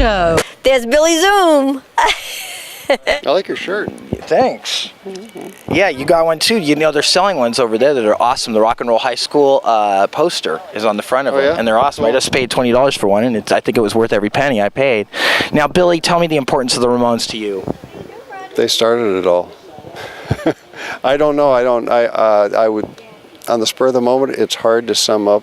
Show. There's Billy Zoom. I like your shirt. Thanks. Yeah, you got one too. You know, they're selling ones over there that are awesome. The Rock and Roll High School poster is on the front of it, yeah? and they're awesome. I just paid $20 for one, and I think it was worth every penny I paid. Now, Billy, tell me the importance of the Ramones to you. They started it all. I don't know. I would, on the spur of the moment, it's hard to sum up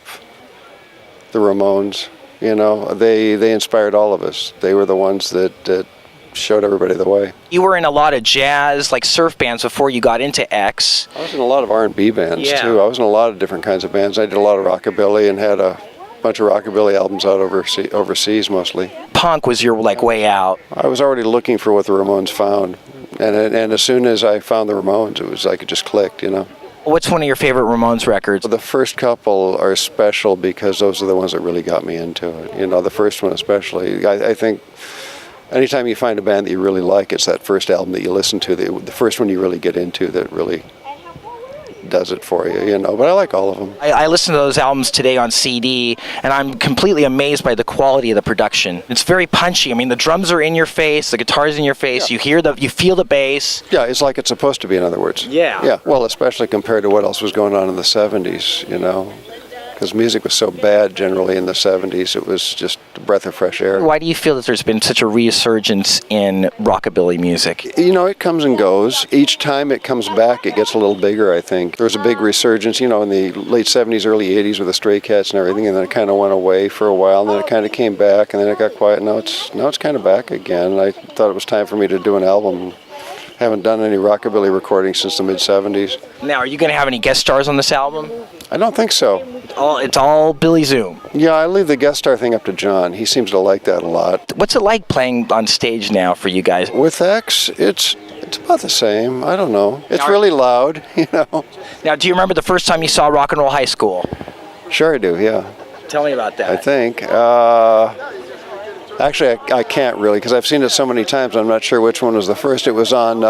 the Ramones. You know, they inspired all of us. They were the ones that showed everybody the way. You were in a lot of jazz, like surf bands before you got into X. I was in a lot of R&B bands too. I was in a lot of different kinds of bands. I did a lot of rockabilly and had a bunch of rockabilly albums out overseas mostly. Punk was your way out. I was already looking for what the Ramones found, and as soon as I found the Ramones, it was like it just clicked, you know. What's one of your favorite Ramones records? The first couple are special because those are the ones that really got me into it. You know, the first one especially. I think anytime you find a band that you really like, it's that first album that you listen to, the first one you really get into that really does it for you, you know. But I like all of them. I listened to those albums today on CD, and I'm completely amazed by the quality of the production. It's very punchy. I mean, the drums are in your face, the guitar's in your face. Yeah. You feel the bass. Yeah, it's like it's supposed to be, in other words. Yeah. Yeah. Well, especially compared to what else was going on in the 70s, you know. Because music was so bad generally in the 70s, it was just a breath of fresh air. Why do you feel that there's been such a resurgence in rockabilly music? You know, it comes and goes. Each time it comes back, it gets a little bigger, I think. There was a big resurgence, you know, in the late 70s, early 80s with the Stray Cats and everything, and then it kind of went away for a while, and then it kind of came back, and then it got quiet. Now it's kind of back again. I thought it was time for me to do an album. Haven't done any rockabilly recordings since the mid-70s. Now, are you going to have any guest stars on this album? I don't think so. It's all Billy Zoom. Yeah, I leave the guest star thing up to John. He seems to like that a lot. What's it like playing on stage now for you guys? With X, it's about the same. I don't know. It's really loud, you know. Now, do you remember the first time you saw Rock and Roll High School? Sure I do, yeah. Tell me about that. I think. Actually, I can't really, because I've seen it so many times. I'm not sure which one was the first. It was on,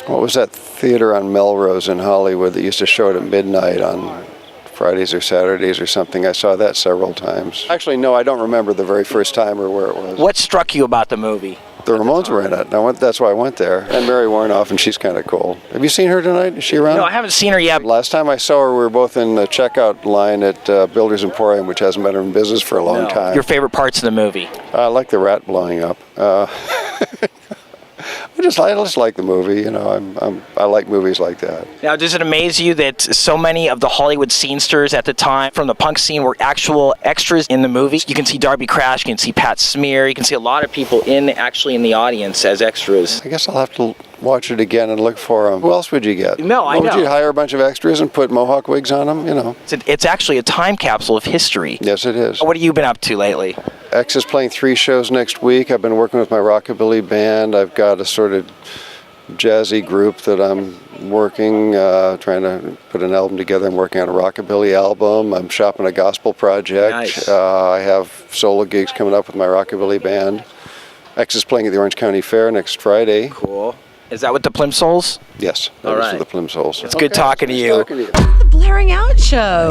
what was that theater on Melrose in Hollywood that used to show it at midnight on Fridays or Saturdays or something. I saw that several times. Actually, no, I don't remember the very first time or where it was. What struck you about the movie? The Ramones were in it. That's why I went there. And Mary Warnoff, and she's kind of cool. Have you seen her tonight? Is she around? No, I haven't seen her yet. Last time I saw her, we were both in the checkout line at Builders Emporium, which hasn't been in business for a long time. Your favorite parts of the movie? I like the rat blowing up. I just like the movie, you know. I like movies like that. Now, does it amaze you that so many of the Hollywood scenesters at the time from the punk scene were actual extras in the movie? You can see Darby Crash, you can see Pat Smear, you can see a lot of people actually in the audience as extras. I guess I'll have to watch it again and look for them. Who else would you get? No, I know. Would you hire a bunch of extras and put mohawk wigs on them? You know. It's actually a time capsule of history. Yes, it is. What have you been up to lately? X is playing 3 shows next week. I've been working with my rockabilly band. I've got a sort of jazzy group that I'm working, trying to put an album together. I'm working on a rockabilly album. I'm shopping a gospel project. Nice. I have solo gigs coming up with my rockabilly band. X is playing at the Orange County Fair next Friday. Cool. Is that with the Plimsolls? Yes, that All is right. with the Plimsolls. It's good talking to you. The Blairing Out Show.